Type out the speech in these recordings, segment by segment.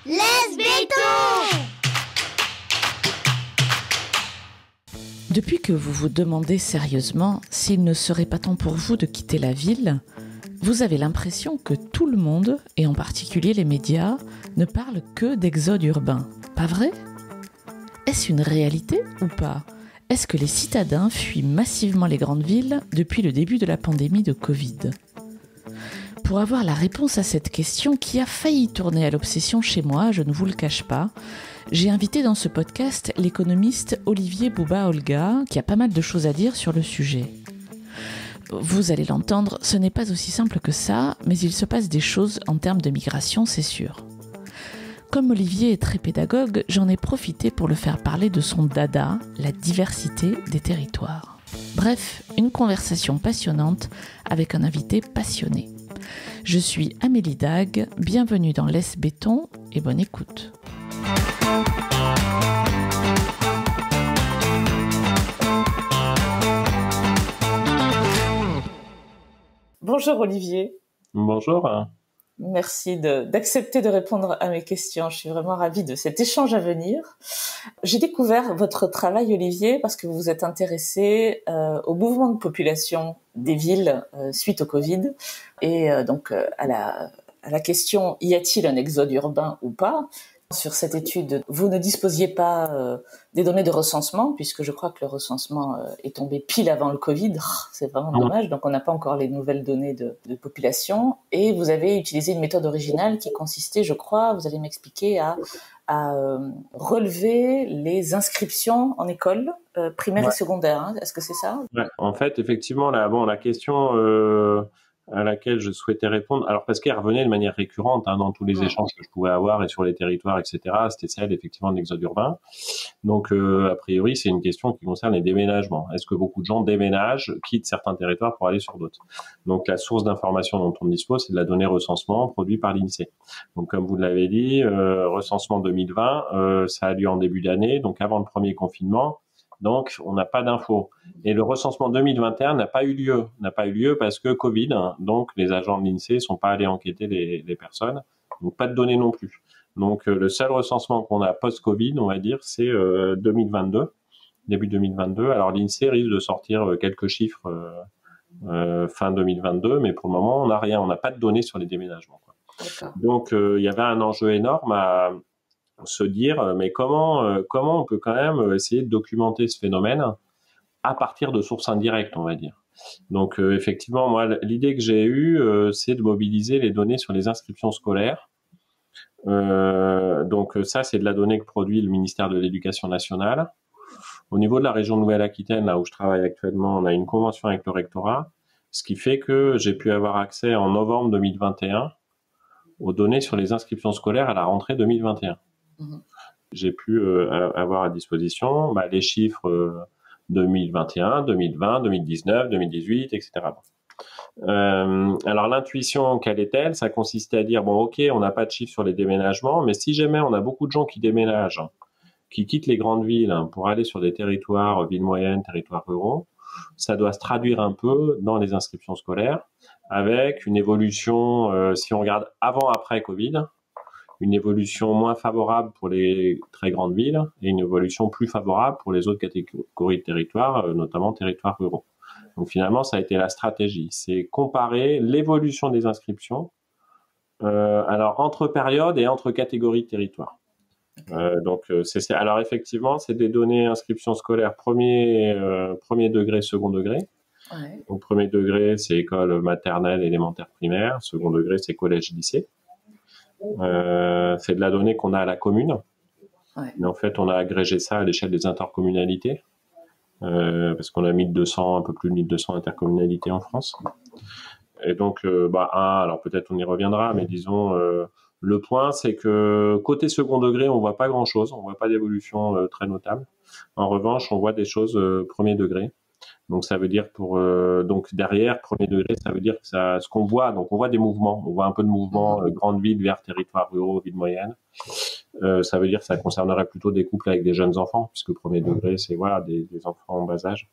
Laisse béton! Depuis que vous vous demandez sérieusement s'il ne serait pas temps pour vous de quitter la ville, vous avez l'impression que tout le monde, et en particulier les médias, ne parlent que d'exode urbain. Pas vrai ? Est-ce une réalité ou pas ? Est-ce que les citadins fuient massivement les grandes villes depuis le début de la pandémie de Covid ? Pour avoir la réponse à cette question qui a failli tourner à l'obsession chez moi, je ne vous le cache pas, j'ai invité dans ce podcast l'économiste Olivier Bouba-Olga, qui a pas mal de choses à dire sur le sujet. Vous allez l'entendre, ce n'est pas aussi simple que ça, mais il se passe des choses en termes de migration, c'est sûr. Comme Olivier est très pédagogue, j'en ai profité pour le faire parler de son dada, la diversité des territoires. Bref, une conversation passionnante avec un invité passionné. Je suis Amélie Dague, bienvenue dans Laisse béton et bonne écoute. Bonjour Olivier. Bonjour. Merci d'accepter de répondre à mes questions. Je suis vraiment ravie de cet échange à venir. J'ai découvert votre travail, Olivier, parce que vous vous êtes intéressé au mouvement de population des villes suite au Covid et donc à la question « Y a-t-il un exode urbain ou pas ?» Sur cette étude, vous ne disposiez pas des données de recensement, puisque je crois que le recensement est tombé pile avant le Covid. C'est vraiment dommage, donc on n'a pas encore les nouvelles données de population. Et vous avez utilisé une méthode originale qui consistait, je crois, vous allez m'expliquer, à relever les inscriptions en école primaire et secondaire. Hein. Est-ce que c'est ça ? Ouais. En fait, effectivement, la question à laquelle je souhaitais répondre, alors parce qu'elle revenait de manière récurrente dans tous les échanges que je pouvais avoir et sur les territoires, etc., c'était celle effectivement de l'exode urbain. Donc, a priori, c'est une question qui concerne les déménagements. Est-ce que beaucoup de gens déménagent, quittent certains territoires pour aller sur d'autres ? Donc, la source d'information dont on dispose, c'est de la donnée recensement produite par l'INSEE. Donc, comme vous l'avez dit, recensement 2020, ça a lieu en début d'année, donc avant le premier confinement. Donc, on n'a pas d'infos. Et le recensement 2021 n'a pas eu lieu parce que Covid, donc les agents de l'INSEE sont pas allés enquêter les personnes, donc pas de données non plus. Donc, le seul recensement qu'on a post-Covid, on va dire, c'est 2022, début 2022. Alors, l'INSEE risque de sortir quelques chiffres fin 2022, mais pour le moment, on n'a rien, on n'a pas de données sur les déménagements, quoi. Donc, il y avait un enjeu énorme à se dire, mais comment on peut quand même essayer de documenter ce phénomène à partir de sources indirectes, on va dire. Donc, effectivement, moi, l'idée que j'ai eue, c'est de mobiliser les données sur les inscriptions scolaires. Donc, ça, c'est de la donnée que produit le ministère de l'Éducation nationale. Au niveau de la région Nouvelle-Aquitaine, là où je travaille actuellement, on a une convention avec le rectorat, ce qui fait que j'ai pu avoir accès en novembre 2021 aux données sur les inscriptions scolaires à la rentrée 2021. J'ai pu avoir à disposition les chiffres 2021, 2020, 2019, 2018, etc. Alors l'intuition, quelle est-elle ? Ça consistait à dire, bon ok, on n'a pas de chiffres sur les déménagements, mais si jamais on a beaucoup de gens qui déménagent, qui quittent les grandes villes pour aller sur des territoires, villes moyennes, territoires ruraux, ça doit se traduire un peu dans les inscriptions scolaires avec une évolution, si on regarde avant-après Covid, une évolution moins favorable pour les très grandes villes et une évolution plus favorable pour les autres catégories de territoires, notamment territoires ruraux. Donc finalement, ça a été la stratégie, c'est comparer l'évolution des inscriptions alors entre périodes et entre catégories de territoires. Alors effectivement, c'est des données inscription scolaire premier degré, second degré. Ouais. Donc premier degré, c'est école maternelle, élémentaire, primaire. Second degré, c'est collège, lycée. C'est de la donnée qu'on a à la commune. Ouais. Mais en fait, on a agrégé ça à l'échelle des intercommunalités, parce qu'on a un peu plus de 1200 intercommunalités en France. Et donc, alors peut-être on y reviendra, mais disons, le point, c'est que côté second degré, on voit pas grand-chose, on voit pas d'évolution très notable. En revanche, on voit des choses premier degré. Donc ça veut dire donc derrière premier degré, ça veut dire que ce qu'on voit, donc on voit des mouvements, on voit un peu de mouvement grande ville vers territoire ruraux, ville moyenne. Ça veut dire que ça concernerait plutôt des couples avec des jeunes enfants, puisque premier degré, c'est des enfants en bas âge.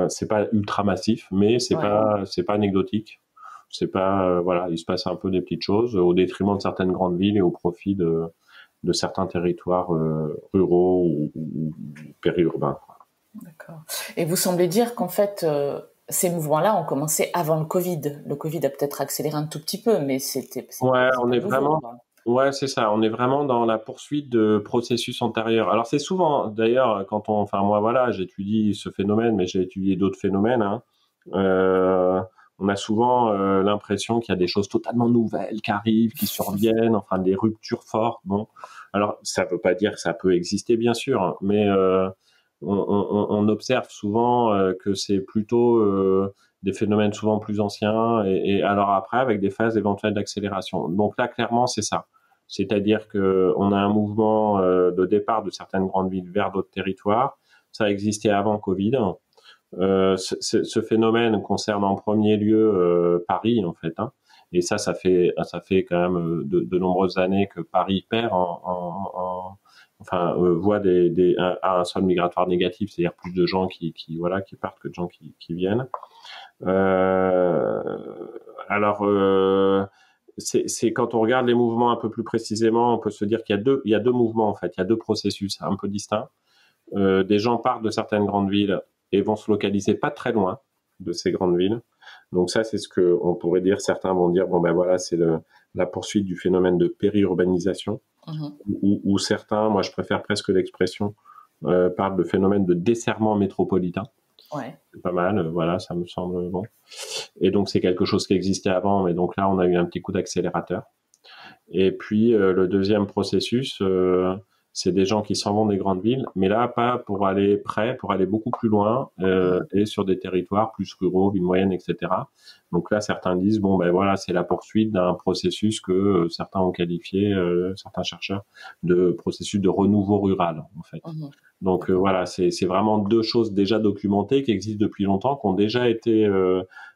C'est pas ultra massif, mais c'est pas anecdotique. C'est pas, voilà, il se passe un peu des petites choses au détriment de certaines grandes villes et au profit de certains territoires ruraux ou périurbains. D'accord. Et vous semblez dire qu'en fait, ces mouvements-là ont commencé avant le Covid. Le Covid a peut-être accéléré un tout petit peu, mais c'était Ouais, c'est on pas est nouveau, vraiment, quoi. ouais, c'est ça. On est vraiment dans la poursuite de processus antérieurs. Alors c'est souvent, d'ailleurs, enfin moi voilà, j'étudie ce phénomène, mais j'ai étudié d'autres phénomènes, hein. Euh, on a souvent l'impression qu'il y a des choses totalement nouvelles qui arrivent, qui surviennent, enfin des ruptures fortes. Bon, alors ça veut pas dire que ça peut exister, bien sûr, hein, mais on observe souvent que c'est plutôt des phénomènes souvent plus anciens et alors après avec des phases éventuelles d'accélération. Donc là, clairement, c'est ça. C'est-à-dire que on a un mouvement de départ de certaines grandes villes vers d'autres territoires. Ça existait avant Covid. Ce phénomène concerne en premier lieu Paris, en fait, hein. Et ça fait quand même de nombreuses années que Paris perd enfin voit un solde migratoire négatif, c'est-à-dire plus de gens qui partent que de gens qui viennent. Euh, alors c'est quand on regarde les mouvements un peu plus précisément, on peut se dire qu'il y a deux mouvements en fait, il y a deux processus un peu distincts. Des gens partent de certaines grandes villes et vont se localiser pas très loin de ces grandes villes. Donc ça, c'est ce que on pourrait dire. Certains vont dire bon ben voilà, c'est la poursuite du phénomène de périurbanisation. Ou certains, moi je préfère presque l'expression, parlent de phénomène de desserrement métropolitain. Ouais. C'est pas mal, voilà, ça me semble bon. Et donc c'est quelque chose qui existait avant, mais donc là on a eu un petit coup d'accélérateur. Et puis le deuxième processus, c'est des gens qui s'en vont des grandes villes, mais là pas pour aller près, pour aller beaucoup plus loin et sur des territoires plus ruraux, villes moyennes, etc. Donc là certains disent bon ben voilà, c'est la poursuite d'un processus que certains ont qualifié, certains chercheurs, de processus de renouveau rural en fait. Donc voilà, c'est vraiment deux choses déjà documentées qui existent depuis longtemps, qui ont déjà été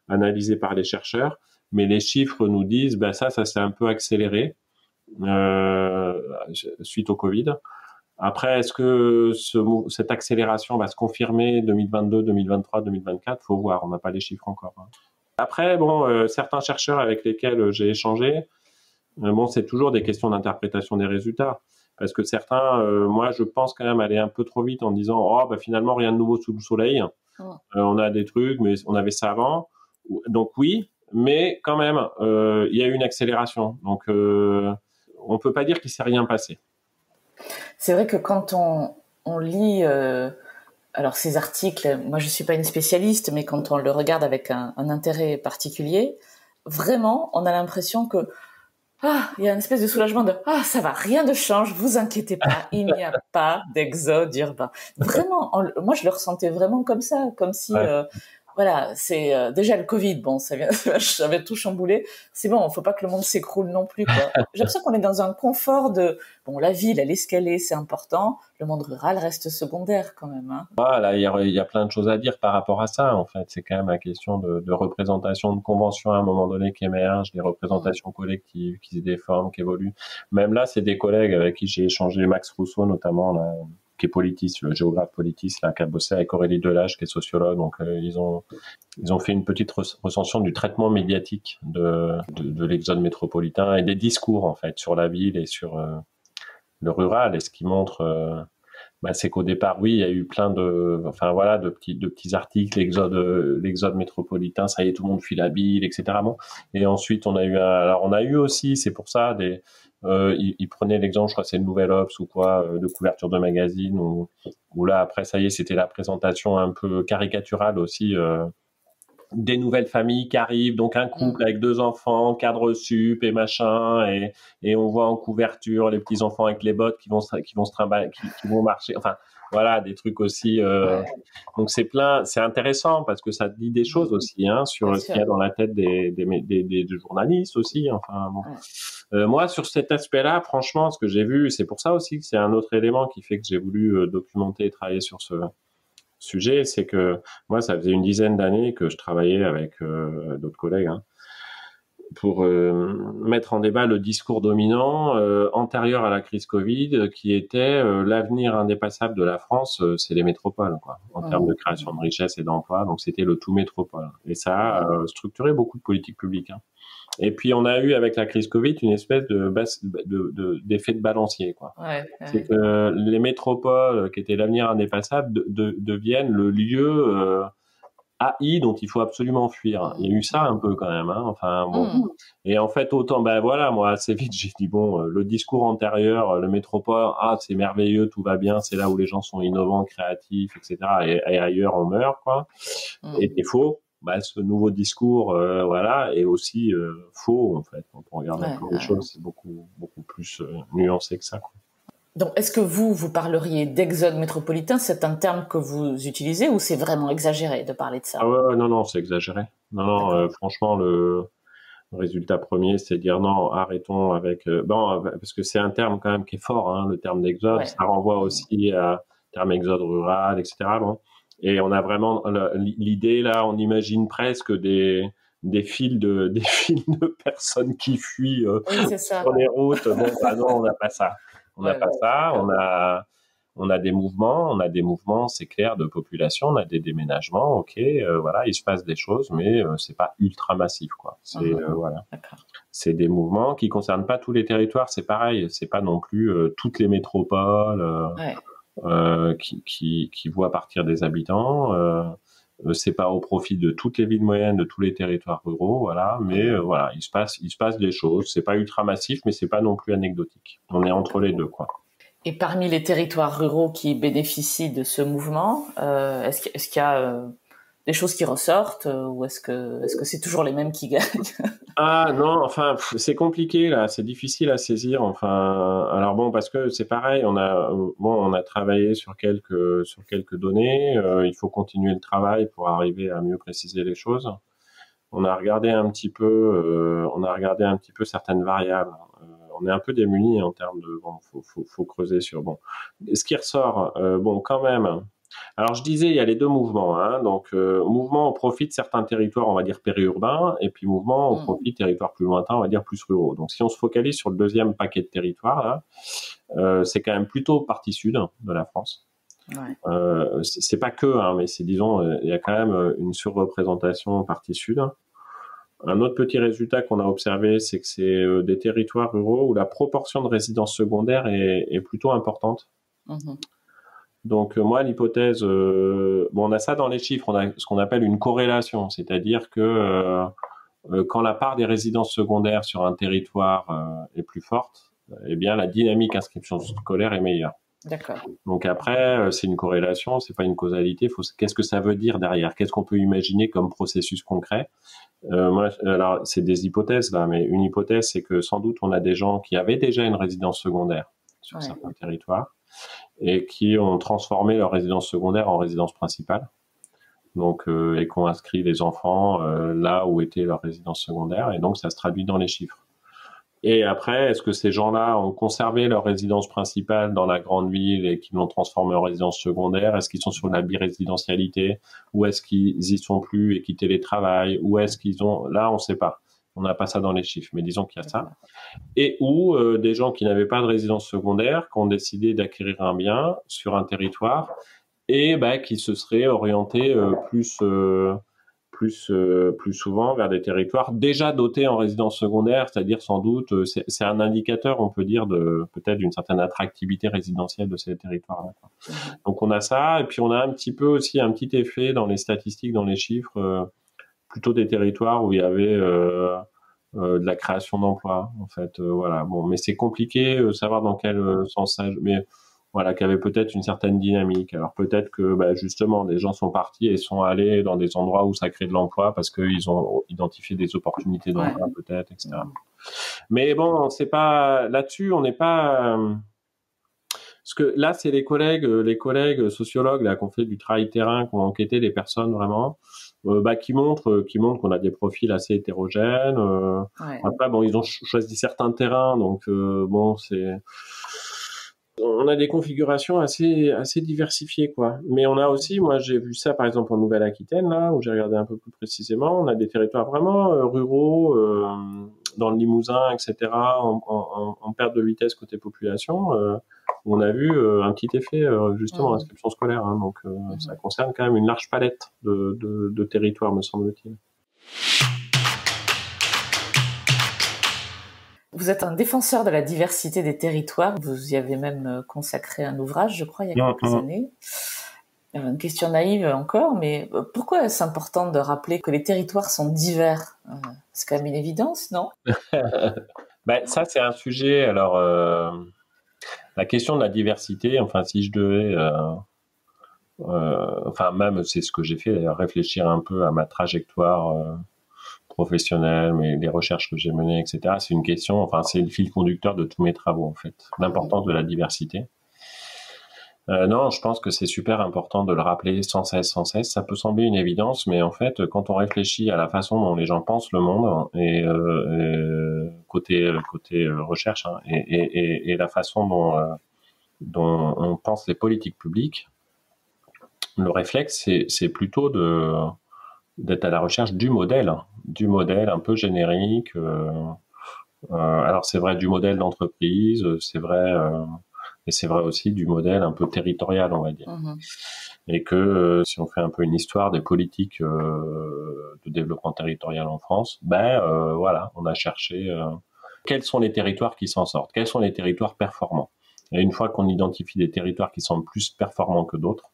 analysées par les chercheurs, mais les chiffres nous disent ben ça s'est un peu accéléré suite au Covid. Après, est-ce que cette accélération va se confirmer 2022, 2023, 2024? Faut voir, on n'a pas les chiffres encore, hein. Après, bon, certains chercheurs avec lesquels j'ai échangé, bon, c'est toujours des questions d'interprétation des résultats. Parce que certains, moi, je pense quand même aller un peu trop vite en disant, oh, bah, finalement, rien de nouveau sous le soleil. On a des trucs, mais on avait ça avant. Donc oui, mais quand même, il y a eu une accélération. Donc, on peut pas dire qu'il s'est rien passé. C'est vrai que quand on lit alors ces articles, moi je suis pas une spécialiste, mais quand on le regarde avec un intérêt particulier, vraiment on a l'impression que il y a une espèce de soulagement de ça va, rien ne change, vous inquiétez pas, il n'y a pas d'exode urbain. Vraiment, moi je le ressentais vraiment comme ça, comme si voilà, c'est déjà le Covid, bon, ça avait tout chamboulé. C'est bon, faut pas que le monde s'écroule non plus, quoi. J'ai l'impression qu'on est dans un confort de bon, la ville, elle est ce qu'elle est, c'est important. Le monde rural reste secondaire quand même, hein. Voilà, il y a plein de choses à dire par rapport à ça, en fait. C'est quand même la question de représentation, de convention à un moment donné qui émerge, des représentations collectives qui se déforment, qui évoluent. Même là, c'est des collègues avec qui j'ai échangé, Max Rousseau notamment, là, qui est politiste, le géographe politiste, là, qui a bossé avec Aurélie Delage, qui est sociologue. Donc, ils ont fait une petite recension du traitement médiatique de l'exode métropolitain et des discours, en fait, sur la ville et sur le rural. Et ce qui montre, c'est qu'au départ, oui, il y a eu plein de petits articles, l'exode métropolitain, ça y est, tout le monde fuit la ville, etc. Bon. Et ensuite, on a eu aussi, c'est pour ça, il prenait l'exemple, je crois que c'est le Nouvel Obs ou quoi, de couverture de magazine, où là, après, ça y est, c'était la présentation un peu caricaturale aussi, des nouvelles familles qui arrivent, donc un couple avec 2 enfants, cadre sup et machin, et on voit en couverture les petits enfants avec les bottes qui vont se trimballer, qui vont marcher, enfin voilà, des trucs aussi. Donc c'est intéressant parce que ça dit des choses aussi, hein, sur ce qu'il y a dans la tête des journalistes aussi. Enfin bon. Moi sur cet aspect-là, franchement, ce que j'ai vu, c'est pour ça aussi que c'est un autre élément qui fait que j'ai voulu documenter et travailler sur ce sujet, c'est que moi, ça faisait une dizaine d'années que je travaillais avec d'autres collègues, hein, mettre en débat le discours dominant antérieur à la crise Covid, qui était l'avenir indépassable de la France, c'est les métropoles, quoi, en termes de création de richesse et d'emploi. Donc c'était le tout métropole. Et ça a structuré beaucoup de politiques publiques. Hein. Et puis on a eu avec la crise Covid une espèce d'effet de balancier, quoi. C'est que les métropoles, qui étaient l'avenir indépassable, deviennent le lieu AI dont il faut absolument fuir. Il y a eu ça un peu quand même, hein. Enfin bon. Et en fait, autant, voilà, moi assez vite j'ai dit bon, le discours antérieur, le métropole, c'est merveilleux, tout va bien, c'est là où les gens sont innovants, créatifs, etc. Et ailleurs on meurt, quoi. Et c'est faux. Ce nouveau discours, voilà, est aussi faux en fait. Quand on regarde un peu les choses, c'est beaucoup plus nuancé que ça, quoi. Donc, est-ce que vous parleriez d'exode métropolitain? C'est un terme que vous utilisez ou c'est vraiment exagéré de parler de ça? Ah ouais, non, c'est exagéré. Non, franchement, le résultat premier, c'est de dire non, arrêtons avec... parce que c'est un terme quand même qui est fort, hein, le terme d'exode. Ça renvoie aussi à terme exode rural, etc. Bon. Et on a vraiment l'idée, là, on imagine presque des files de personnes qui fuient sur les routes. Bon, non, on n'a pas ça. On n'a pas ça. On a des mouvements, c'est clair, de population. On a des déménagements, ok. Voilà, il se passe des choses, mais c'est pas ultra massif, quoi. C'est voilà. C'est des mouvements qui concernent pas tous les territoires. C'est pareil. C'est pas non plus toutes les métropoles. Qui voit partir des habitants. C'est pas au profit de toutes les villes moyennes, de tous les territoires ruraux, voilà. Mais voilà, il se passe des choses. C'est pas ultra massif, mais c'est pas non plus anecdotique. On est entre les deux, quoi. Et parmi les territoires ruraux qui bénéficient de ce mouvement, est-ce qu'il y a des choses qui ressortent ou est-ce que c'est toujours les mêmes qui gagnent? Ah non, enfin c'est compliqué là, c'est difficile à saisir. Enfin, alors bon, parce que c'est pareil, on a travaillé sur quelques données. Il faut continuer le travail pour arriver à mieux préciser les choses. On a regardé un petit peu certaines variables. On est un peu démunis en termes de faut creuser sur ce qui ressort. Quand même. Alors je disais, il y a les deux mouvements, hein. Donc mouvement au profit de certains territoires, on va dire périurbains, et puis mouvement au profit de territoires plus lointains, on va dire plus ruraux. Donc si on se focalise sur le deuxième paquet de territoires, là, c'est quand même plutôt partie sud de la France. C'est pas que, hein, mais disons, il y a quand même une surreprésentation partie sud. Un autre petit résultat qu'on a observé, c'est que c'est des territoires ruraux où la proportion de résidences secondaires est plutôt importante. Donc moi, l'hypothèse, on a ça dans les chiffres, on a ce qu'on appelle une corrélation, c'est-à-dire que quand la part des résidences secondaires sur un territoire est plus forte, eh bien la dynamique inscription scolaire est meilleure. D'accord. Donc après, c'est une corrélation, c'est pas une causalité. Qu'est-ce que ça veut dire derrière? Qu'est-ce qu'on peut imaginer comme processus concret? Alors c'est des hypothèses là, mais une hypothèse, c'est que sans doute on a des gens qui avaient déjà une résidence secondaire sur certains territoires et qui ont transformé leur résidence secondaire en résidence principale. Donc, et qui ont inscrit les enfants là où était leur résidence secondaire, et donc ça se traduit dans les chiffres. Et après, est-ce que ces gens-là ont conservé leur résidence principale dans la grande ville et qu'ils l'ont transformée en résidence secondaire? Est-ce qu'ils sont sur la birésidentialité? Ou est-ce qu'ils y sont plus et qu'ils télétravaillent? Ou est-ce qu'ils ont... Là, on ne sait pas. On n'a pas ça dans les chiffres, mais disons qu'il y a ça. Et ou des gens qui n'avaient pas de résidence secondaire, qui ont décidé d'acquérir un bien sur un territoire et qui se seraient orientés plus souvent vers des territoires déjà dotés en résidence secondaire, c'est-à-dire sans doute, c'est un indicateur, on peut dire, peut-être d'une certaine attractivité résidentielle de ces territoires-là. Donc on a ça, et puis on a un petit peu aussi un petit effet dans les statistiques, dans les chiffres, plutôt des territoires où il y avait de la création d'emplois, en fait. Voilà. Bon, mais c'est compliqué de savoir dans quel sens ça. Mais voilà, qu'il y avait peut-être une certaine dynamique. Alors peut-être que justement des gens sont partis et sont allés dans des endroits où ça crée de l'emploi parce qu'ils ont identifié des opportunités d'emploi, peut-être, etc. Mais bon, c'est pas là-dessus, on n'est pas. Parce que là, c'est les collègues sociologues là, qui ont fait du travail terrain, qui ont enquêté les personnes vraiment, qui montrent qu'on a des profils assez hétérogènes. Après, ils ont choisi certains terrains, donc on a des configurations assez diversifiées, quoi. Mais on a aussi, moi, j'ai vu ça, par exemple, en Nouvelle-Aquitaine, là, où j'ai regardé un peu plus précisément. On a des territoires vraiment ruraux, dans le Limousin, etc., en perte de vitesse côté population, on a vu un petit effet justement inscription scolaire. Hein, donc ça concerne quand même une large palette de territoires, me semble-t-il. Vous êtes un défenseur de la diversité des territoires. Vous y avez même consacré un ouvrage, je crois, il y a quelques années. Une question naïve encore, mais pourquoi est-ce important de rappeler que les territoires sont divers ? C'est quand même une évidence, non ? Ça, c'est un sujet. Alors, la question de la diversité, enfin, si je devais... même, c'est ce que j'ai fait, d'ailleurs, réfléchir un peu à ma trajectoire professionnelle, mais les recherches que j'ai menées, etc. C'est une question, enfin, c'est le fil conducteur de tous mes travaux, en fait. L'importance de la diversité. Non, je pense que c'est super important de le rappeler sans cesse. Ça peut sembler une évidence, mais en fait, quand on réfléchit à la façon dont les gens pensent le monde et côté recherche, hein, et la façon dont on pense les politiques publiques, le réflexe, c'est plutôt d'être à la recherche du modèle un peu générique. Alors c'est vrai du modèle d'entreprise, c'est vrai. Et c'est vrai aussi du modèle un peu territorial, on va dire. Et que si on fait un peu une histoire des politiques de développement territorial en France, voilà, on a cherché quels sont les territoires qui s'en sortent, quels sont les territoires performants. Et une fois qu'on identifie des territoires qui sont plus performants que d'autres,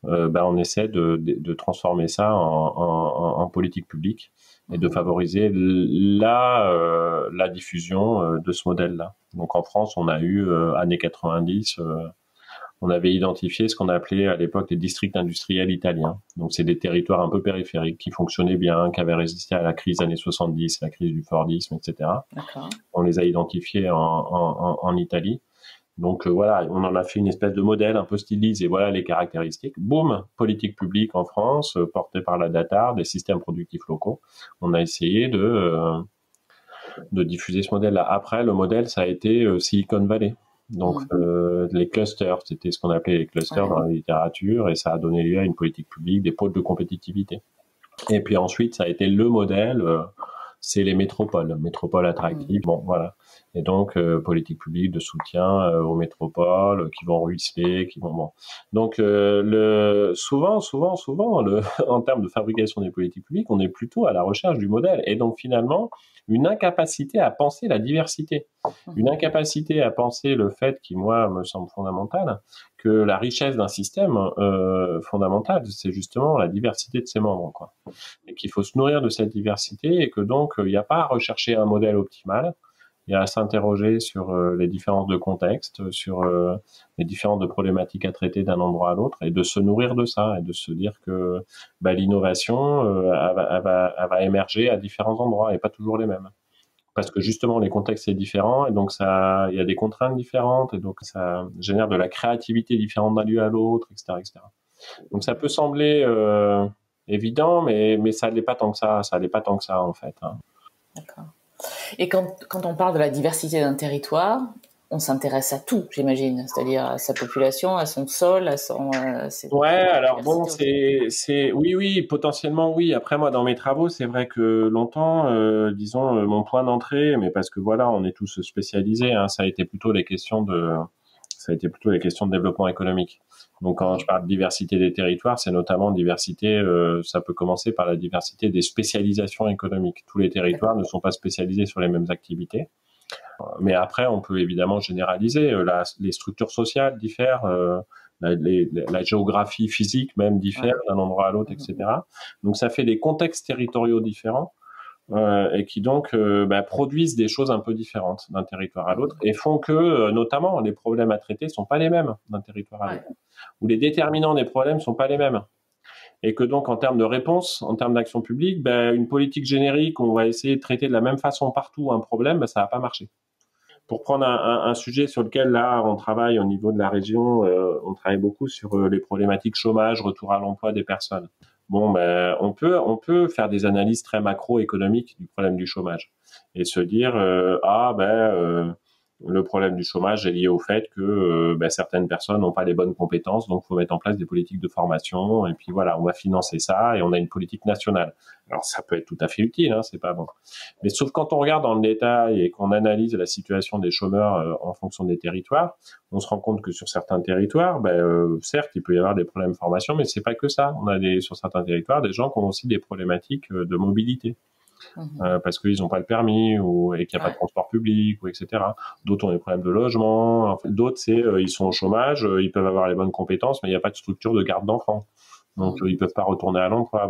on essaie de transformer ça en politique publique et de favoriser la diffusion de ce modèle-là. Donc en France, on a eu années 90, on avait identifié ce qu'on appelait à l'époque les districts industriels italiens. Donc c'est des territoires un peu périphériques qui fonctionnaient bien, qui avaient résisté à la crise années 70, la crise du Fordisme, etc. D'accord. On les a identifiés en Italie. Donc voilà, on en a fait une espèce de modèle un peu stylisé. Voilà les caractéristiques. Boum, politique publique en France, portée par la DATAR, des systèmes productifs locaux. On a essayé de diffuser ce modèle-là. Après, le modèle, ça a été Silicon Valley. Donc les clusters, c'était ce qu'on appelait les clusters dans la littérature, et ça a donné lieu à une politique publique, des pôles de compétitivité. Et puis ensuite, ça a été le modèle, c'est les métropoles attractives. Bon, voilà. Et donc politique publique de soutien aux métropoles qui vont ruisseler, qui vont bon. Donc souvent en termes de fabrication des politiques publiques, on est plutôt à la recherche du modèle, et donc finalement une incapacité à penser la diversité, une incapacité à penser le fait qui moi me semble fondamental, que la richesse d'un système fondamental, c'est justement la diversité de ses membres, quoi. Et qu'il faut se nourrir de cette diversité, et que donc il n'y a pas à rechercher un modèle optimal. Il y a à s'interroger sur les différences de contexte, sur les différentes problématiques à traiter d'un endroit à l'autre, et de se nourrir de ça, et de se dire que l'innovation, elle va émerger à différents endroits et pas toujours les mêmes. Parce que justement, les contextes sont différents, et donc il y a des contraintes différentes, et donc ça génère de la créativité différente d'un lieu à l'autre, etc., etc. Donc ça peut sembler évident, mais ça l'est pas tant que ça. Ça l'est pas tant que ça, en fait. Hein. D'accord. Et quand on parle de la diversité d'un territoire, on s'intéresse à tout, j'imagine, c'est-à-dire à sa population, à son sol, à son. Ouais, alors bon, oui, potentiellement oui. Après moi, dans mes travaux, c'est vrai que longtemps, disons, mon point d'entrée, mais parce que voilà, on est tous spécialisés, hein, ça a été plutôt les questions de développement économique. Donc quand je parle de diversité des territoires, c'est notamment diversité, ça peut commencer par la diversité des spécialisations économiques. Tous les territoires ne sont pas spécialisés sur les mêmes activités. Mais après, on peut évidemment généraliser. Les structures sociales diffèrent, la géographie physique même diffère d'un endroit à l'autre, etc. Donc ça fait des contextes territoriaux différents. Et qui donc produisent des choses un peu différentes d'un territoire à l'autre, et font que notamment les problèmes à traiter sont pas les mêmes d'un territoire à l'autre, ou les déterminants des problèmes sont pas les mêmes, et que donc en termes de réponse, en termes d'action publique, une politique générique où on va essayer de traiter de la même façon partout un problème, ça va pas marcher. Pour prendre un sujet sur lequel là on travaille au niveau de la région, on travaille beaucoup sur les problématiques chômage, retour à l'emploi des personnes. Bon, on peut faire des analyses très macroéconomiques du problème du chômage et se dire Le problème du chômage est lié au fait que certaines personnes n'ont pas les bonnes compétences, donc il faut mettre en place des politiques de formation, et puis voilà, on va financer ça, et on a une politique nationale. Alors ça peut être tout à fait utile, hein, c'est pas bon. Mais sauf quand on regarde dans le détail et qu'on analyse la situation des chômeurs en fonction des territoires, on se rend compte que sur certains territoires, certes, il peut y avoir des problèmes de formation, mais c'est pas que ça. On a sur certains territoires des gens qui ont aussi des problématiques de mobilité. Parce qu'ils n'ont pas le permis et qu'il n'y a pas de transport public, etc. D'autres ont des problèmes de logement. En fait, d'autres, ils sont au chômage, ils peuvent avoir les bonnes compétences, mais il n'y a pas de structure de garde d'enfants. Donc, ils ne peuvent pas retourner à l'emploi.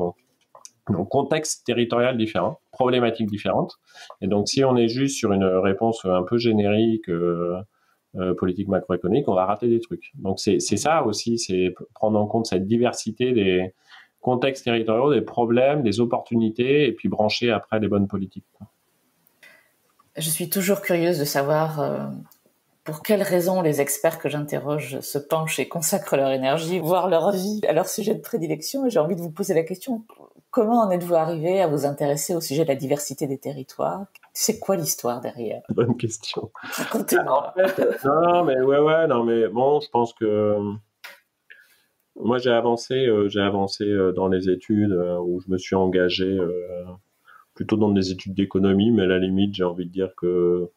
Donc, contexte territorial différent, problématiques différentes. Et donc, si on est juste sur une réponse un peu générique, politique macroéconomique, on va rater des trucs. Donc, c'est ça aussi, c'est prendre en compte cette diversité des contextes territoriaux, des problèmes, des opportunités, et puis brancher après les bonnes politiques. Je suis toujours curieuse de savoir pour quelles raisons les experts que j'interroge se penchent et consacrent leur énergie, voire leur vie, à leur sujet de prédilection. Et j'ai envie de vous poser la question, comment en êtes-vous arrivé à vous intéresser au sujet de la diversité des territoires ? C'est quoi l'histoire derrière ? Bonne question. Racontez-moi. En fait, non, mais bon, je pense que moi, j'ai avancé dans les études où je me suis engagé plutôt dans des études d'économie, mais à la limite, j'ai envie de dire que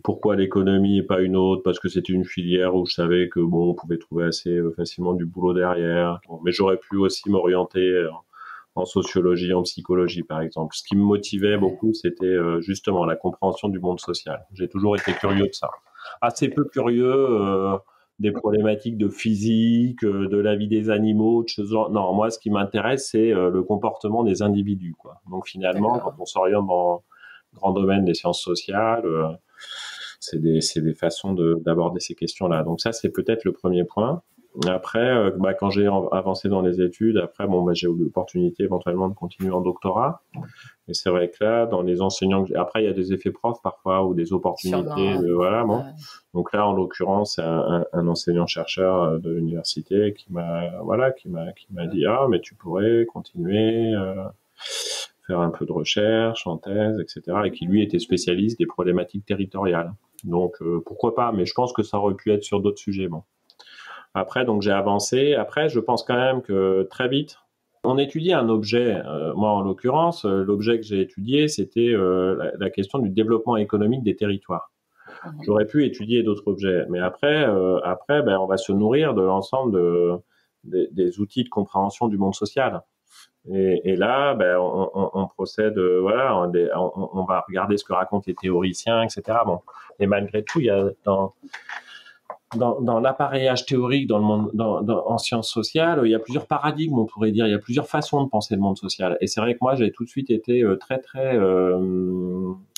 pourquoi l'économie et pas une autre? Parce que c'était une filière où je savais que on pouvait trouver assez facilement du boulot derrière. Mais j'aurais pu aussi m'orienter en sociologie, en psychologie, par exemple. Ce qui me motivait beaucoup, c'était justement la compréhension du monde social. J'ai toujours été curieux de ça. Assez peu curieux des problématiques de physique, de la vie des animaux, de choses genre. Non, moi, ce qui m'intéresse, c'est le comportement des individus, quoi. Donc, finalement, quand on s'oriente dans le grand domaine des sciences sociales, c'est des façons d'aborder ces questions-là. Donc, ça, c'est peut-être le premier point. Après, quand j'ai avancé dans les études, après, j'ai eu l'opportunité éventuellement de continuer en doctorat. Et c'est vrai que là, dans les enseignants, après, il y a des effets profs parfois ou des opportunités. Donc là, en l'occurrence, c'est un enseignant-chercheur de l'université qui m'a dit, mais tu pourrais continuer, faire un peu de recherche en thèse, etc. Et qui, lui, était spécialiste des problématiques territoriales. Donc, pourquoi pas? Mais je pense que ça aurait pu être sur d'autres sujets, Après, donc j'ai avancé. Après, je pense quand même que très vite, on étudie un objet. Moi, en l'occurrence, l'objet que j'ai étudié, c'était la question du développement économique des territoires. J'aurais pu étudier d'autres objets, mais après, on va se nourrir de l'ensemble des outils de compréhension du monde social. Et là, on procède, on va regarder ce que racontent les théoriciens, etc. Et malgré tout, il y a dans l'appareillage théorique dans le monde, en sciences sociales, il y a plusieurs paradigmes, on pourrait dire, il y a plusieurs façons de penser le monde social. Et c'est vrai que moi, j'ai tout de suite été très très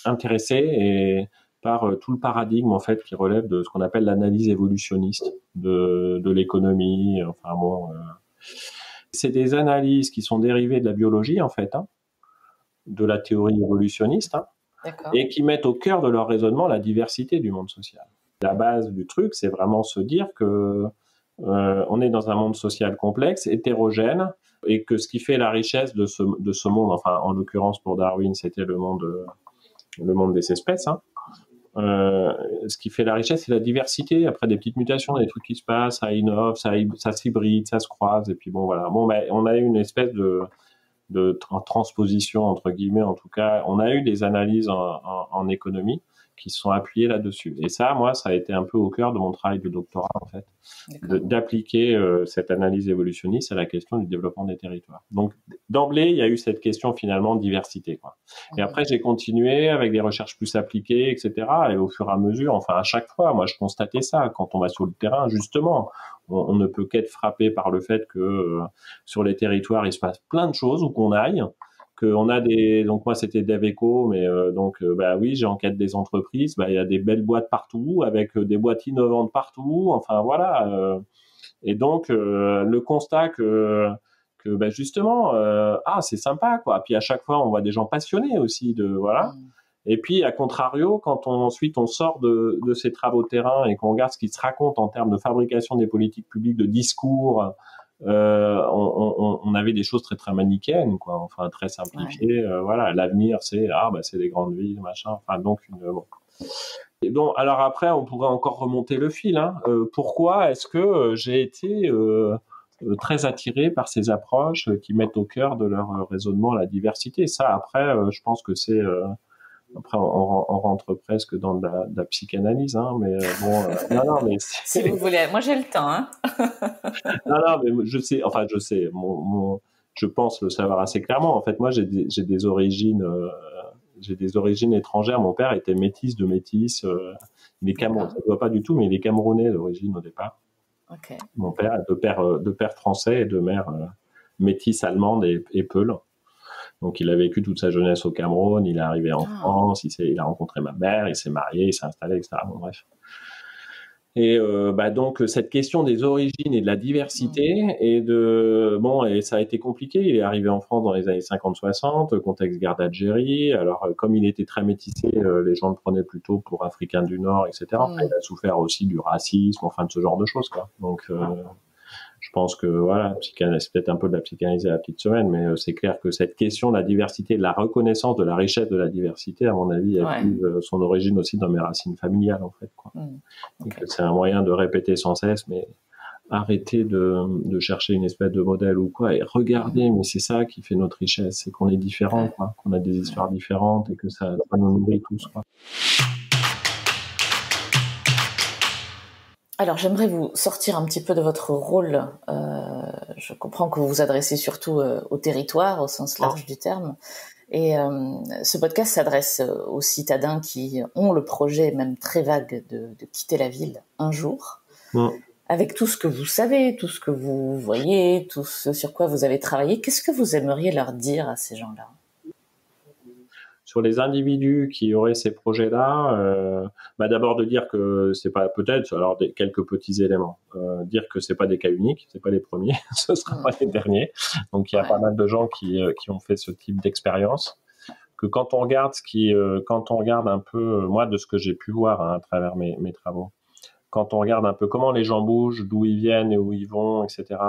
intéressé par tout le paradigme en fait qui relève de ce qu'on appelle l'analyse évolutionniste de l'économie. C'est des analyses qui sont dérivées de la biologie en fait, de la théorie évolutionniste, et qui mettent au cœur de leur raisonnement la diversité du monde social. La base du truc, c'est vraiment se dire que on est dans un monde social complexe, hétérogène, et que ce qui fait la richesse de ce monde, enfin en l'occurrence pour Darwin, c'était le monde des espèces. Ce qui fait la richesse, c'est la diversité. Après des petites mutations, des trucs qui se passent, ça innove, ça s'hybride, ça se croise, et puis on a eu une espèce de transposition entre guillemets, en tout cas, on a eu des analyses en économie qui se sont appuyés là-dessus. Et ça, moi, ça a été un peu au cœur de mon travail de doctorat, en fait, d'appliquer cette analyse évolutionniste à la question du développement des territoires. Donc, d'emblée, il y a eu cette question, finalement, de diversité, quoi. Et après, j'ai continué avec des recherches plus appliquées, etc. Et au fur et à mesure, enfin, à chaque fois, moi, je constatais ça. Quand on va sur le terrain, justement, on ne peut qu'être frappé par le fait que sur les territoires, il se passe plein de choses, où qu'on aille, qu'on a donc moi c'était Deveco, mais oui, j'enquête des entreprises, il y a des belles boîtes partout avec des boîtes innovantes partout, enfin voilà, et donc le constat que justement c'est sympa quoi. Puis à chaque fois on voit des gens passionnés aussi et puis à contrario quand ensuite on sort de ces travaux de terrain et qu'on regarde ce qui se raconte en termes de fabrication des politiques publiques, de discours, on avait des choses très très manichéennes, quoi, enfin très simplifiées. L'avenir c'est c'est les grandes villes, machin, enfin donc Et donc, alors après, on pourrait encore remonter le fil. Hein. Pourquoi est-ce que j'ai été très attiré par ces approches qui mettent au cœur de leur raisonnement la diversité? Ça, après, je pense que c'est... après, on rentre presque dans de la psychanalyse, hein, mais bon... non, mais si vous voulez. Moi, j'ai le temps. Hein. non, mais je sais, je pense le savoir assez clairement. En fait, moi, j'ai des origines... j'ai des origines étrangères. Mon père était métis de métis. Il est Camerounais, ça ne doit pas du tout, mais il est Camerounais d'origine au départ. Okay. Mon père, de père français et de mère métisse allemande et peul. Donc, il a vécu toute sa jeunesse au Cameroun. Il est arrivé en France. Il a rencontré ma mère. Il s'est marié. Il s'est installé, etc. Bon, bref. Et donc cette question des origines et de la diversité et ça a été compliqué. Il est arrivé en France dans les années 50-60, contexte guerre d'Algérie. Alors comme il était très métissé, les gens le prenaient plutôt pour africain du Nord, etc. Enfin, il a souffert aussi du racisme, enfin de ce genre de choses, quoi. Donc je pense que voilà, c'est peut-être un peu de la psychanalyse à la petite semaine, mais c'est clair que cette question de la diversité, de la reconnaissance de la richesse de la diversité, à mon avis, a son origine aussi dans mes racines familiales, en fait, quoi. Okay. C'est un moyen de répéter sans cesse, mais arrêter de chercher une espèce de modèle ou quoi, et regarder, mais c'est ça qui fait notre richesse, c'est qu'on est différents, quoi, qu'on a des histoires différentes et que ça nous nourrit tous, quoi. Alors, j'aimerais vous sortir un petit peu de votre rôle. Je comprends que vous vous adressez surtout au territoire, au sens large du terme. Et ce podcast s'adresse aux citadins qui ont le projet, même très vague, de quitter la ville un jour. Avec tout ce que vous savez, tout ce que vous voyez, tout ce sur quoi vous avez travaillé, qu'est-ce que vous aimeriez leur dire à ces gens-là ? Sur les individus qui auraient ces projets-là, d'abord de dire que c'est pas peut-être, alors quelques petits éléments, dire que c'est pas des cas uniques, c'est pas les premiers, ce sera pas les derniers. Donc il y a pas mal de gens qui ont fait ce type d'expérience. Que quand on regarde quand on regarde un peu, moi de ce que j'ai pu voir à travers mes travaux, quand on regarde un peu comment les gens bougent, d'où ils viennent et où ils vont, etc.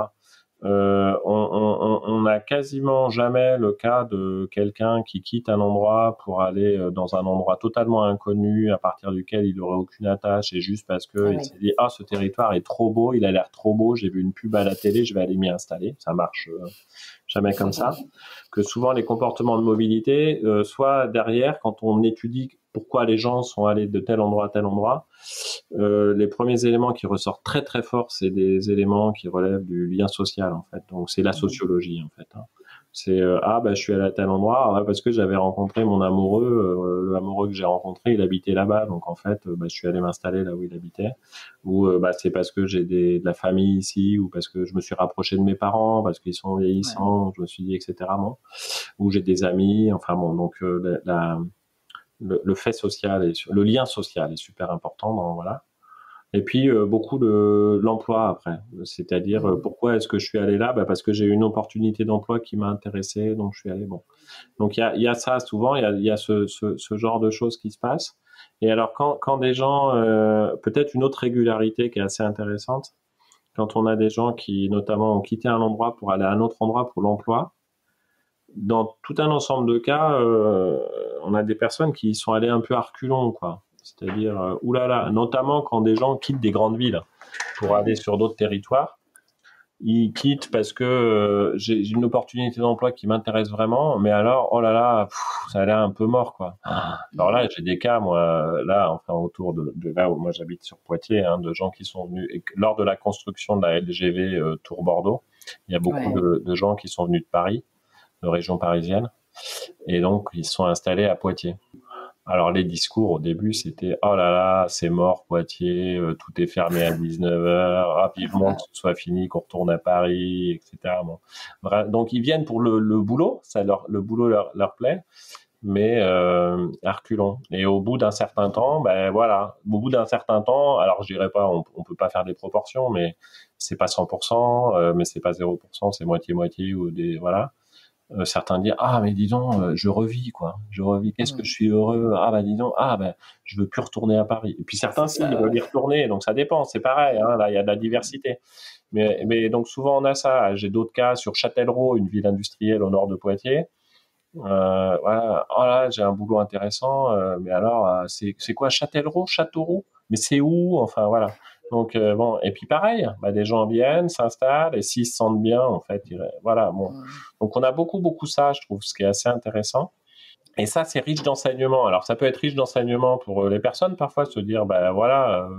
On n'a quasiment jamais le cas de quelqu'un qui quitte un endroit pour aller dans un endroit totalement inconnu à partir duquel il n'aurait aucune attache et juste parce que il s'est dit ce territoire est trop beau, il a l'air trop beau, j'ai vu une pub à la télé, je vais aller m'y installer. Ça marche jamais comme ça. Que souvent les comportements de mobilité, soit derrière quand on étudie pourquoi les gens sont allés de tel endroit à tel endroit, les premiers éléments qui ressortent très très fort, c'est des éléments qui relèvent du lien social, en fait. Donc c'est la sociologie, en fait. C'est je suis allé à tel endroit parce que j'avais rencontré mon amoureux, le amoureux que j'ai rencontré, il habitait là-bas, donc en fait je suis allé m'installer là où il habitait. Ou c'est parce que j'ai de la famille ici, ou parce que je me suis rapproché de mes parents parce qu'ils sont vieillissants, je me suis dit, etc. Bon. Ou j'ai des amis, enfin bon, donc le fait social le lien social est super important voilà. Et puis beaucoup l'emploi après, c'est-à-dire pourquoi est-ce que je suis allé là, parce que j'ai eu une opportunité d'emploi qui m'a intéressé, donc je suis allé. Bon, donc il y a ça souvent, il y a ce genre de choses qui se passent. Et alors quand des gens, peut-être une autre régularité qui est assez intéressante, quand on a des gens qui notamment ont quitté un endroit pour aller à un autre endroit pour l'emploi. Dans tout un ensemble de cas, on a des personnes qui sont allées un peu à reculons, quoi. C'est-à-dire, oulala, notamment quand des gens quittent des grandes villes pour aller sur d'autres territoires. Ils quittent parce que j'ai une opportunité d'emploi qui m'intéresse vraiment, mais alors, oh là là, ça a l'air un peu mort, quoi. Alors là, j'ai des cas, moi, là, enfin, autour de là où moi j'habite sur Poitiers, de gens qui sont venus, et lors de la construction de la LGV Tours-Bordeaux, il y a beaucoup de gens qui sont venus de Paris, de région parisienne, et donc ils se sont installés à Poitiers. Alors les discours au début c'était oh là là c'est mort Poitiers, tout est fermé à 19h, vivement que ce soit fini, qu'on retourne à Paris, etc. Bon. Donc ils viennent pour le boulot, le boulot leur plaît, mais à reculons. Et au bout d'un certain temps, alors je dirais pas, on peut pas faire des proportions, mais c'est pas 100%, mais c'est pas 0%, c'est moitié-moitié ou voilà. Certains disent mais dis donc je revis qu'est-ce que je suis heureux, dis donc je veux plus retourner à Paris. Et puis certains ils veulent y retourner, donc ça dépend, c'est pareil, là il y a de la diversité, mais donc souvent on a ça. J'ai d'autres cas sur Châtellerault, une ville industrielle au nord de Poitiers, Voilà. Oh là, j'ai un boulot intéressant, mais alors, c'est quoi, Châtellerault, Châteauroux? Mais c'est où? Enfin, voilà. Donc, bon, et puis pareil, bah, des gens viennent, s'installent, et s'ils se sentent bien, en fait, voilà, bon. Donc, on a beaucoup, beaucoup ça, je trouve, ce qui est assez intéressant. Et ça, c'est riche d'enseignement. Alors, ça peut être riche d'enseignement pour les personnes, parfois, se dire, bah voilà,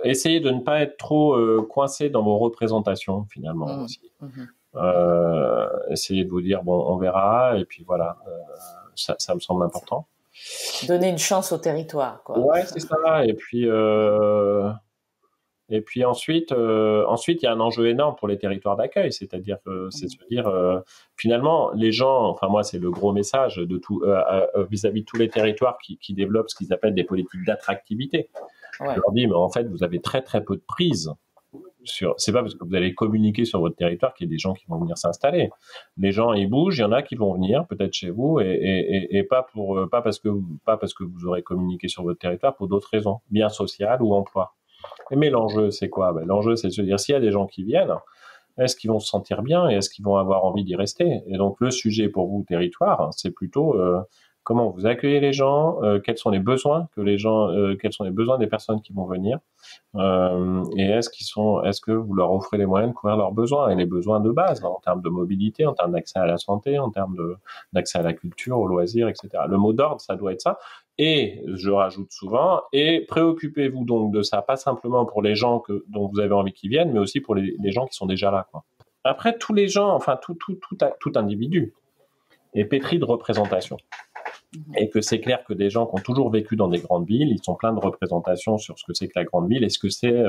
essayez de ne pas être trop coincé dans vos représentations, finalement, aussi. Essayez de vous dire, bon, on verra, et puis voilà, ça me semble important. Donner une chance au territoire, quoi. Ouais, c'est ça. Et puis ensuite, il y a un enjeu énorme pour les territoires d'accueil, c'est-à-dire que c'est de se dire, finalement, les gens, enfin moi, c'est le gros message de tout vis-à-vis de tous les territoires qui développent ce qu'ils appellent des politiques d'attractivité. Ouais. Je leur dis, mais en fait, vous avez très très peu de prise. C'est pas parce que vous allez communiquer sur votre territoire qu'il y a des gens qui vont venir s'installer. Les gens, ils bougent, il y en a qui vont venir peut-être chez vous et pas parce que vous aurez communiqué sur votre territoire, pour d'autres raisons, bien sociales ou emploi. Mais l'enjeu, c'est quoi? L'enjeu, c'est de se dire, s'il y a des gens qui viennent, est-ce qu'ils vont se sentir bien et est-ce qu'ils vont avoir envie d'y rester? Et donc, le sujet pour vous, territoire, c'est plutôt comment vous accueillez les gens, quels sont les besoins quels sont les besoins des personnes qui vont venir, et est-ce que vous leur offrez les moyens de couvrir leurs besoins, et les besoins de base, en termes de mobilité, en termes d'accès à la santé, en termes d'accès à la culture, aux loisirs, etc. Le mot d'ordre, ça doit être ça. Et je rajoute souvent, et préoccupez-vous donc de ça, pas simplement pour les gens dont vous avez envie qu'ils viennent, mais aussi pour les gens qui sont déjà là, quoi. Après, tous les gens, enfin tout individu est pétri de représentation. Et que c'est clair que des gens qui ont toujours vécu dans des grandes villes, ils sont pleins de représentations sur ce que c'est que la grande ville et ce que c'est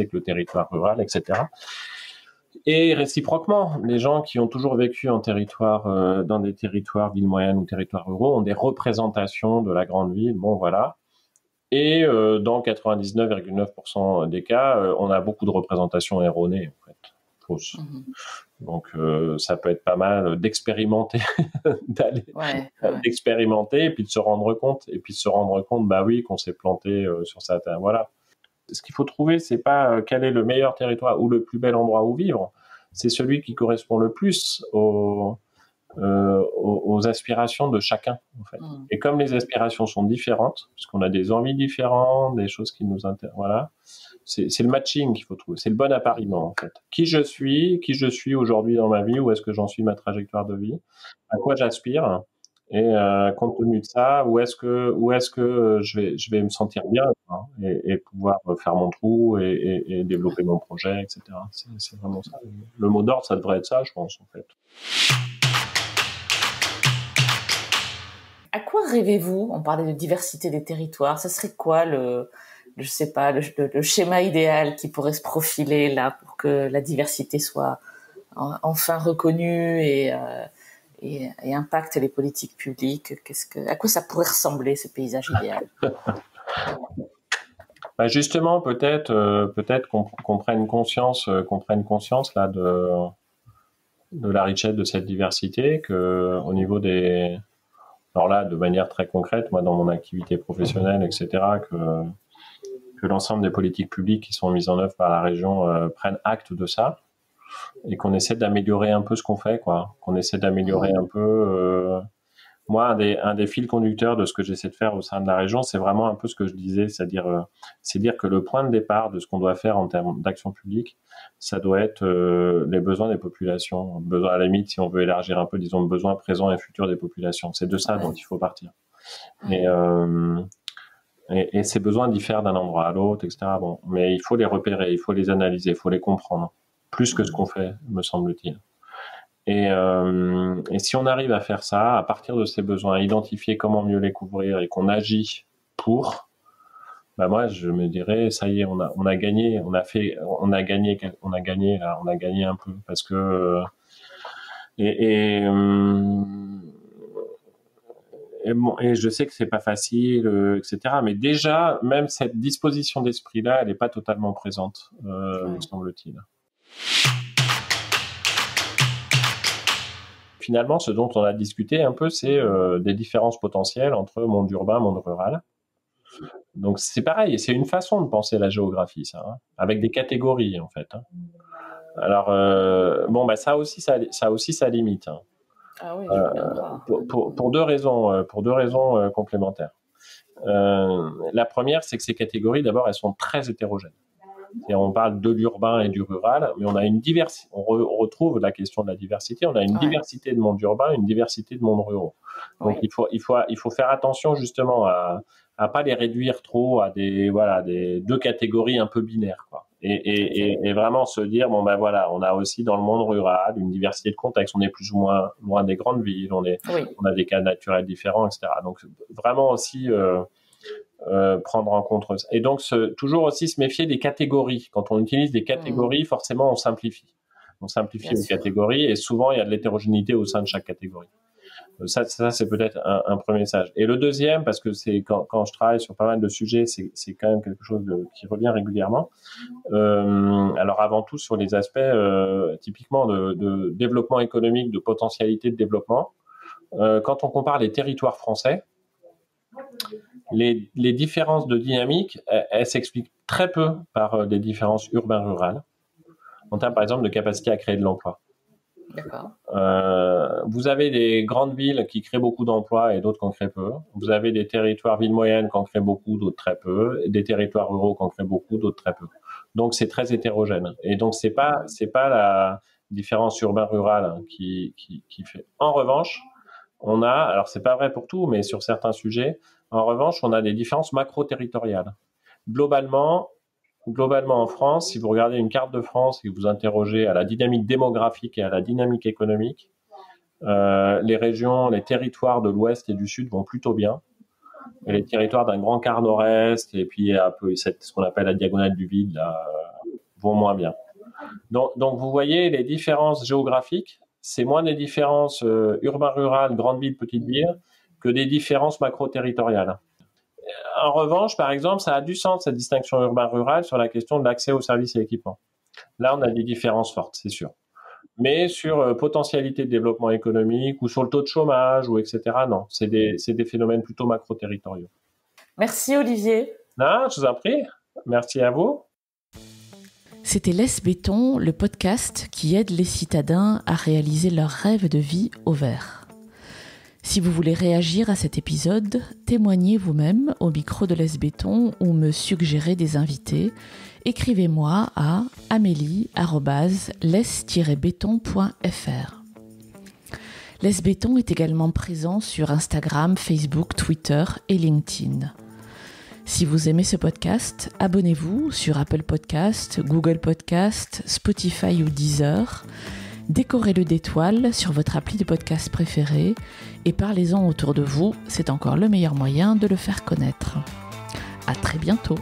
que le territoire rural, etc. Et réciproquement, les gens qui ont toujours vécu en territoire, dans des territoires villes moyennes ou territoires ruraux, ont des représentations de la grande ville. Bon, voilà. Et dans 99,9% des cas, on a beaucoup de représentations erronées, en fait. Fausses. Donc, ça peut être pas mal d'expérimenter, d'expérimenter, et puis de se rendre compte, bah oui, qu'on s'est planté sur certains, voilà. Ce qu'il faut trouver, c'est pas quel est le meilleur territoire ou le plus bel endroit où vivre, c'est celui qui correspond le plus aux aspirations de chacun, en fait. Et comme les aspirations sont différentes, parce qu'on a des envies différentes, des choses qui nous intéressent, voilà. C'est le matching qu'il faut trouver, c'est le bon appariement, en fait. Qui je suis aujourd'hui dans ma vie, où est-ce que j'en suis, ma trajectoire de vie, à quoi j'aspire, et compte tenu de ça, où est-ce que je vais me sentir bien, hein, et pouvoir faire mon trou et développer mon projet, etc. C'est vraiment ça. Le mot d'ordre, ça devrait être ça, je pense, en fait. À quoi rêvez-vous? On parlait de diversité des territoires. Ce serait quoi je sais pas, le schéma idéal qui pourrait se profiler là pour que la diversité soit enfin reconnue et impacte les politiques publiques? À quoi ça pourrait ressembler, ce paysage idéal? Bah justement, peut-être qu'on prenne conscience là de la richesse de cette diversité, que au niveau alors là, de manière très concrète, moi dans mon activité professionnelle, etc., que l'ensemble des politiques publiques qui sont mises en œuvre par la région prennent acte de ça, et qu'on essaie d'améliorer un peu ce qu'on fait, quoi. Qu'on essaie d'améliorer un peu. Moi, un des fils conducteurs de ce que j'essaie de faire au sein de la région, c'est vraiment un peu ce que je disais, c'est-à-dire que le point de départ de ce qu'on doit faire en termes d'action publique, ça doit être les besoins des populations. À la limite, si on veut élargir un peu, disons, besoins présents et futurs des populations. C'est de ça dont il faut partir. Et ces besoins diffèrent d'un endroit à l'autre, etc. Bon, mais il faut les repérer, il faut les analyser, il faut les comprendre, plus que ce qu'on fait, me semble-t-il. Et si on arrive à faire ça, à partir de ces besoins, à identifier comment mieux les couvrir et qu'on agit pour, bah moi je me dirais, ça y est, on a gagné un peu, parce que et je sais que c'est pas facile, etc. Mais déjà, même cette disposition d'esprit-là, elle n'est pas totalement présente, me semble-t-il. Finalement, ce dont on a discuté un peu, c'est des différences potentielles entre monde urbain et monde rural. Donc c'est pareil, c'est une façon de penser la géographie, ça, hein, avec des catégories, en fait. Hein. Alors, bon, bah ça aussi, ça limite. Hein. Ah oui, je veux bien croire. Pour deux raisons complémentaires. La première, c'est que ces catégories, d'abord, elles sont très hétérogènes. On parle de l'urbain et du rural, mais on a une diversité. On retrouve la question de la diversité. On a une diversité de monde urbain, une diversité de monde ruraux. Donc il faut faire attention justement à pas les réduire trop à des deux catégories un peu binaires, quoi. Et vraiment se dire on a aussi dans le monde rural une diversité de contextes. On est plus ou moins loin des grandes villes. On a des cas naturels différents, etc. Donc vraiment aussi prendre en compte ça. Et donc toujours aussi se méfier des catégories. Quand on utilise des catégories, forcément on simplifie. On simplifie les catégories et souvent il y a de l'hétérogénéité au sein de chaque catégorie. Ça c'est peut-être un premier message. Et le deuxième, parce que c'est quand je travaille sur pas mal de sujets, c'est quand même quelque chose qui revient régulièrement. Alors avant tout sur les aspects typiquement de développement économique, de potentialité de développement. Quand on compare les territoires français, les différences de dynamique, elles s'expliquent très peu par des différences urbain-rurales, en termes par exemple de capacité à créer de l'emploi. D'accord. Vous avez des grandes villes qui créent beaucoup d'emplois et d'autres qui en créent peu. Vous avez des territoires villes moyennes qui en créent beaucoup, d'autres très peu. Des territoires ruraux qui en créent beaucoup, d'autres très peu. Donc c'est très hétérogène. Et donc c'est pas la différence urbain-rural qui fait. En revanche, on a, alors c'est pas vrai pour tout, mais sur certains sujets, en revanche, on a des différences macro-territoriales. Globalement, en France, si vous regardez une carte de France et que vous interrogez à la dynamique démographique et à la dynamique économique, les régions, les territoires de l'Ouest et du Sud vont plutôt bien. Et les territoires d'un grand quart Nord-Est et puis un peu ce qu'on appelle la diagonale du vide là, vont moins bien. Donc vous voyez les différences géographiques, c'est moins des différences urbain-rural, grande ville, petite ville, que des différences macro-territoriales. En revanche, par exemple, ça a du sens, cette distinction urbain-rural, sur la question de l'accès aux services et équipements. Là, on a des différences fortes, c'est sûr. Mais sur potentialité de développement économique ou sur le taux de chômage, ou etc., non. C'est des phénomènes plutôt macro-territoriaux. Merci Olivier. Non, je vous en prie. Merci à vous. C'était Laisse Béton, le podcast qui aide les citadins à réaliser leurs rêves de vie au vert. Si vous voulez réagir à cet épisode, témoignez vous-même au micro de Laisse Béton ou me suggérer des invités, écrivez-moi à amélie@laisse-béton.fr. Laisse Béton est également présent sur Instagram, Facebook, Twitter et LinkedIn. Si vous aimez ce podcast, abonnez-vous sur Apple Podcast, Google Podcast, Spotify ou Deezer. Décorez-le d'étoiles sur votre appli de podcast préféré et parlez-en autour de vous, c'est encore le meilleur moyen de le faire connaître. À très bientôt.